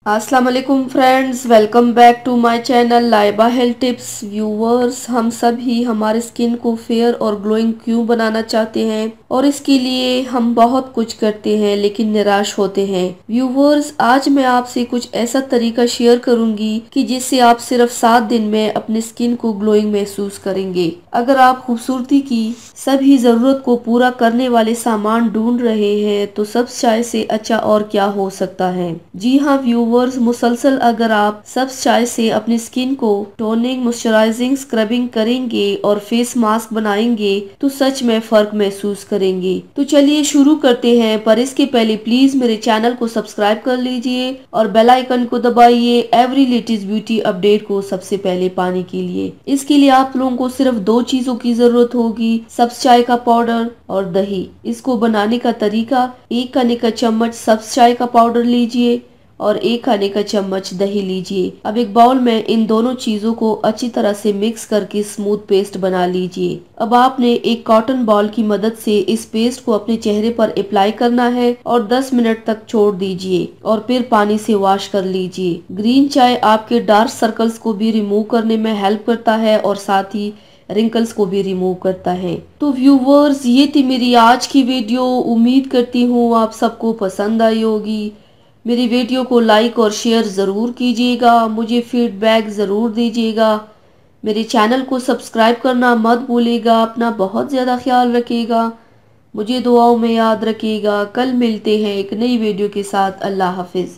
अस्सलाम वालेकुम friends, welcome back to my channel Laiba health tips. Viewers, हम सभी हमारे स्किन को फेयर और ग्लोइंग क्यों बनाना चाहते हैं और इसके लिए हम बहुत कुछ करते हैं लेकिन निराश होते हैं। व्यूवर्स, आज मैं आपसे कुछ ऐसा तरीका शेयर करूंगी कि जिससे आप सिर्फ 7 दिन में अपनी स्किन को ग्लोइंग महसूस करेंगे। अगर आप खूबसूरती की सभी जरूरत को पूरा करने वाले सामान ढूंढ रहे हैं तो सब्ज चाय से अच्छा और क्या हो सकता है। जी हाँ व्यूवर्स, मुसलसल अगर आप सब्ज चाय से अपनी स्किन को टोनिंग, मॉइस्चराइजिंग, स्क्रबिंग करेंगे और फेस मास्क बनाएंगे तो सच में फर्क महसूस करेंगे। तो चलिए शुरू करते हैं, पर इसके पहले प्लीज मेरे चैनल को सब्सक्राइब कर लीजिए और बेल आइकन को दबाइए एवरी लेटेस्ट ब्यूटी अपडेट को सबसे पहले पाने के लिए। इसके लिए आप लोगों को सिर्फ 2 चीजों की जरूरत होगी, सब्ज चाय का पाउडर और दही। इसको बनाने का तरीका, 1 खाने का चम्मच सब्ज चाय का पाउडर लीजिए और 1 खाने का चम्मच दही लीजिए। अब एक बाउल में इन दोनों चीजों को अच्छी तरह से मिक्स करके स्मूथ पेस्ट बना लीजिए। अब आपने एक कॉटन बॉल की मदद से इस पेस्ट को अपने चेहरे पर अप्लाई करना है और 10 मिनट तक छोड़ दीजिए और फिर पानी से वॉश कर लीजिए। ग्रीन चाय आपके डार्क सर्कल्स को भी रिमूव करने में हेल्प करता है और साथ ही रिंकल्स को भी रिमूव करता है। तो व्यूवर्स, ये थी मेरी आज की वीडियो। उम्मीद करती हूँ आप सबको पसंद आई होगी। मेरी वीडियो को लाइक और शेयर ज़रूर कीजिएगा, मुझे फीडबैक ज़रूर दीजिएगा। मेरे चैनल को सब्सक्राइब करना मत भूलिएगा। अपना बहुत ज़्यादा ख्याल रखिएगा, मुझे दुआओं में याद रखिएगा। कल मिलते हैं एक नई वीडियो के साथ। अल्लाह हाफिज़।